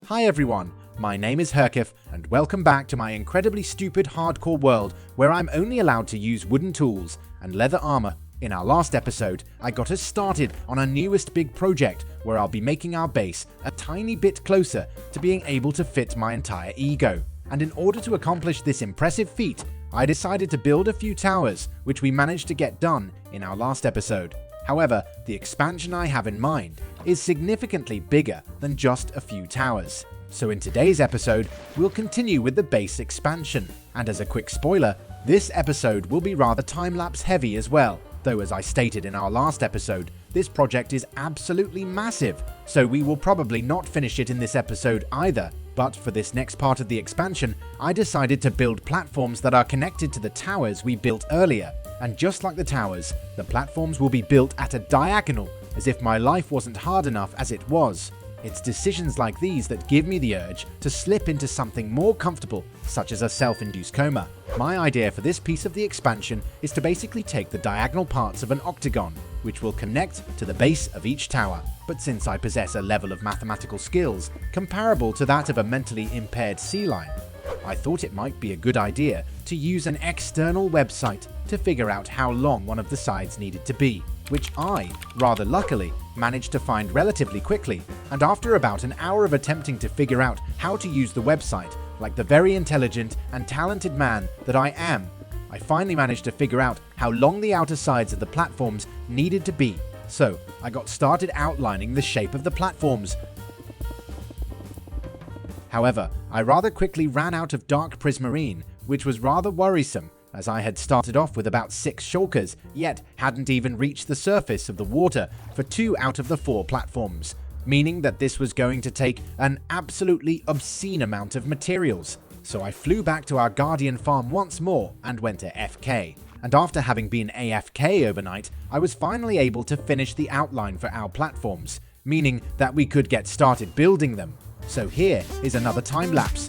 Hi everyone, my name is Herkeph and welcome back to my incredibly stupid hardcore world where I'm only allowed to use wooden tools and leather armor. In our last episode, I got us started on our newest big project where I'll be making our base a tiny bit closer to being able to fit my entire ego. And in order to accomplish this impressive feat, I decided to build a few towers, which we managed to get done in our last episode. However, the expansion I have in mind is significantly bigger than just a few towers. So in today's episode, we'll continue with the base expansion. And as a quick spoiler, this episode will be rather time-lapse heavy as well. Though as I stated in our last episode, this project is absolutely massive, so we will probably not finish it in this episode either. But for this next part of the expansion, I decided to build platforms that are connected to the towers we built earlier. And just like the towers, the platforms will be built at a diagonal, as if my life wasn't hard enough as it was. It's decisions like these that give me the urge to slip into something more comfortable, such as a self-induced coma. My idea for this piece of the expansion is to basically take the diagonal parts of an octagon, which will connect to the base of each tower. But since I possess a level of mathematical skills comparable to that of a mentally impaired sea lion, I thought it might be a good idea to use an external website to figure out how long one of the sides needed to be, which I, rather luckily, managed to find relatively quickly. And after about an hour of attempting to figure out how to use the website, like the very intelligent and talented man that I am, I finally managed to figure out how long the outer sides of the platforms needed to be. So I got started outlining the shape of the platforms. However, I rather quickly ran out of dark prismarine, which was rather worrisome, as I had started off with about 6 shulkers, yet hadn't even reached the surface of the water for 2 out of the 4 platforms, meaning that this was going to take an absolutely obscene amount of materials. So I flew back to our Guardian farm once more and went to FK. And after having been AFK overnight, I was finally able to finish the outline for our platforms, meaning that we could get started building them. So here is another time lapse.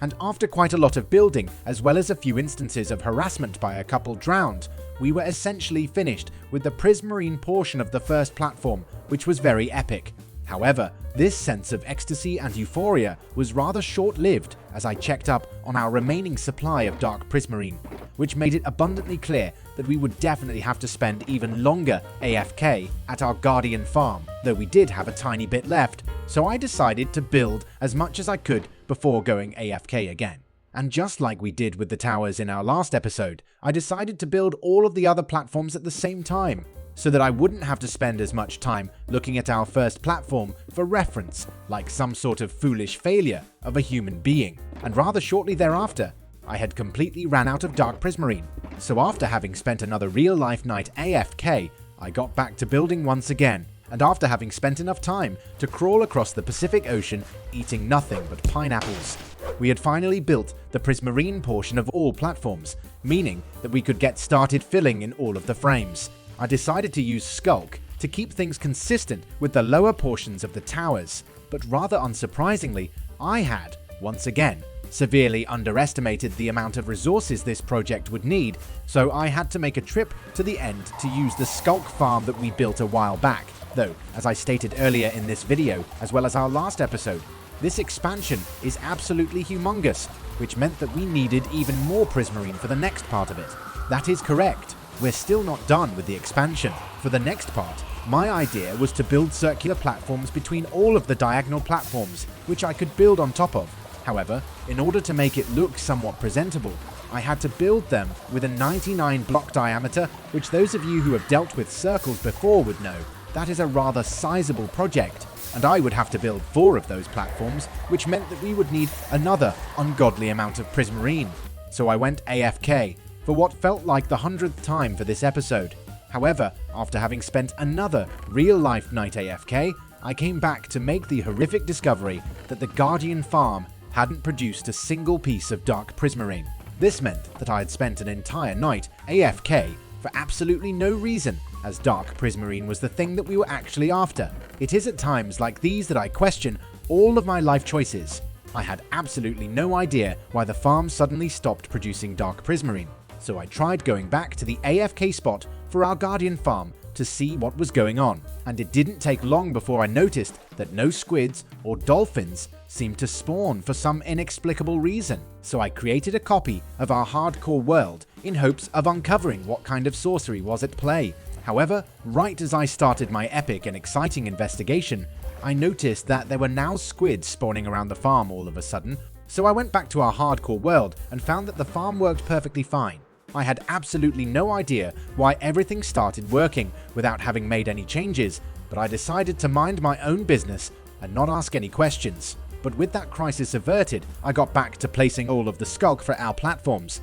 And after quite a lot of building, as well as a few instances of harassment by a couple drowned, we were essentially finished with the prismarine portion of the first platform, which was very epic. However, this sense of ecstasy and euphoria was rather short-lived as I checked up on our remaining supply of dark prismarine, which made it abundantly clear that we would definitely have to spend even longer AFK at our Guardian farm, though we did have a tiny bit left, so I decided to build as much as I could before going AFK again. And just like we did with the towers in our last episode, I decided to build all of the other platforms at the same time, so that I wouldn't have to spend as much time looking at our first platform for reference, like some sort of foolish failure of a human being. And rather shortly thereafter, I had completely ran out of dark prismarine, so after having spent another real-life night AFK, I got back to building once again, and after having spent enough time to crawl across the Pacific Ocean eating nothing but pineapples, we had finally built the prismarine portion of all platforms, meaning that we could get started filling in all of the frames. I decided to use Skulk to keep things consistent with the lower portions of the towers, but rather unsurprisingly, I had, once again, severely underestimated the amount of resources this project would need, so I had to make a trip to the end to use the Skulk farm that we built a while back, Though, as I stated earlier in this video, as well as our last episode, this expansion is absolutely humongous, which meant that we needed even more prismarine for the next part of it. That is correct. We're still not done with the expansion. For the next part, my idea was to build circular platforms between all of the diagonal platforms, which I could build on top of. However, in order to make it look somewhat presentable, I had to build them with a 99 block diameter, which those of you who have dealt with circles before would know, that is a rather sizable project, and I would have to build 4 of those platforms, which meant that we would need another ungodly amount of prismarine. So I went AFK, for what felt like the 100th time for this episode. However, after having spent another real-life night AFK, I came back to make the horrific discovery that the Guardian farm hadn't produced a single piece of dark prismarine. This meant that I had spent an entire night AFK for absolutely no reason, as dark prismarine was the thing that we were actually after. It is at times like these that I question all of my life choices. I had absolutely no idea why the farm suddenly stopped producing dark prismarine, so I tried going back to the AFK spot for our Guardian farm to see what was going on, and it didn't take long before I noticed that no squids or dolphins seemed to spawn for some inexplicable reason. So I created a copy of our hardcore world in hopes of uncovering what kind of sorcery was at play. However, right as I started my epic and exciting investigation, I noticed that there were now squids spawning around the farm all of a sudden, so I went back to our hardcore world and found that the farm worked perfectly fine. I had absolutely no idea why everything started working without having made any changes, but I decided to mind my own business and not ask any questions. But with that crisis averted, I got back to placing all of the skulk for our platforms.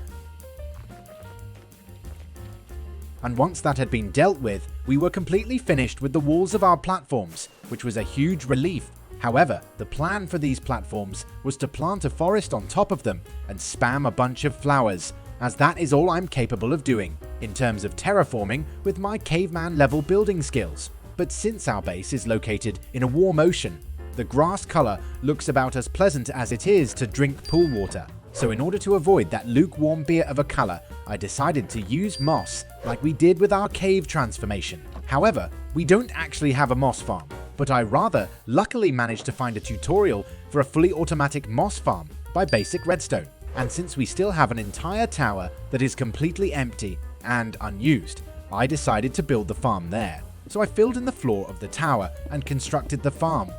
And once that had been dealt with, we were completely finished with the walls of our platforms, which was a huge relief. However, the plan for these platforms was to plant a forest on top of them and spam a bunch of flowers, as that is all I'm capable of doing in terms of terraforming with my caveman level building skills. But since our base is located in a warm ocean, the grass color looks about as pleasant as it is to drink pool water. So in order to avoid that lukewarm beer of a color, I decided to use moss like we did with our cave transformation. However, we don't actually have a moss farm, but I rather luckily managed to find a tutorial for a fully automatic moss farm by basic redstone. And since we still have an entire tower that is completely empty and unused, I decided to build the farm there. So I filled in the floor of the tower and constructed the farm.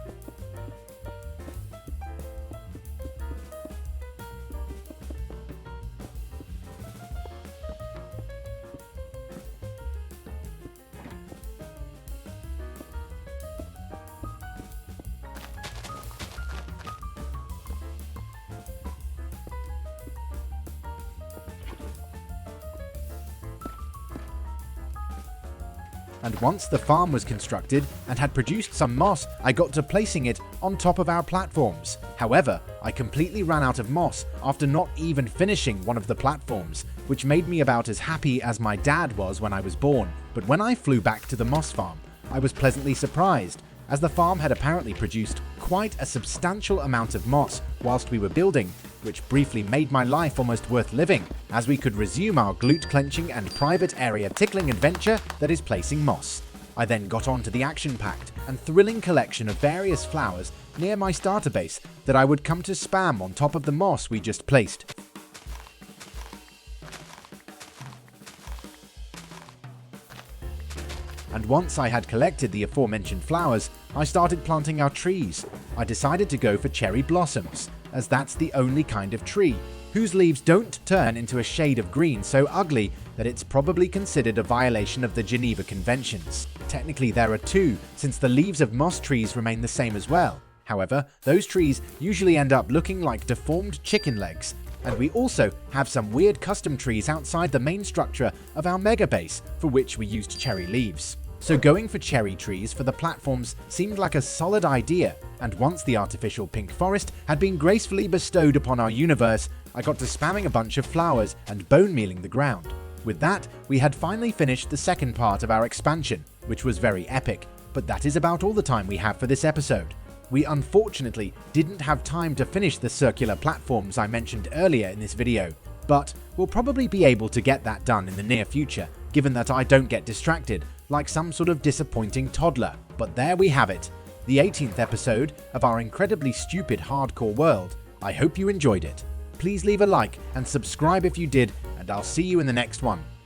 And once the farm was constructed and had produced some moss, I got to placing it on top of our platforms. However, I completely ran out of moss after not even finishing one of the platforms, which made me about as happy as my dad was when I was born. But when I flew back to the moss farm, I was pleasantly surprised, as the farm had apparently produced quite a substantial amount of moss whilst we were building, which briefly made my life almost worth living, as we could resume our glute-clenching and private area tickling adventure that is placing moss. I then got on to the action-packed and thrilling collection of various flowers near my starter base that I would come to spam on top of the moss we just placed. And once I had collected the aforementioned flowers, I started planting our trees. I decided to go for cherry blossoms, as that's the only kind of tree whose leaves don't turn into a shade of green so ugly that it's probably considered a violation of the Geneva Conventions. Technically there are 2, since the leaves of moss trees remain the same as well. However, those trees usually end up looking like deformed chicken legs, and we also have some weird custom trees outside the main structure of our mega base for which we used cherry leaves. So going for cherry trees for the platforms seemed like a solid idea, and once the artificial pink forest had been gracefully bestowed upon our universe, I got to spamming a bunch of flowers and bone mealing the ground. With that, we had finally finished the second part of our expansion, which was very epic, but that is about all the time we have for this episode. We unfortunately didn't have time to finish the circular platforms I mentioned earlier in this video, but we'll probably be able to get that done in the near future, given that I don't get distracted like some sort of disappointing toddler. But there we have it, the 18th episode of our incredibly stupid hardcore world. I hope you enjoyed it. Please leave a like and subscribe if you did, and I'll see you in the next one.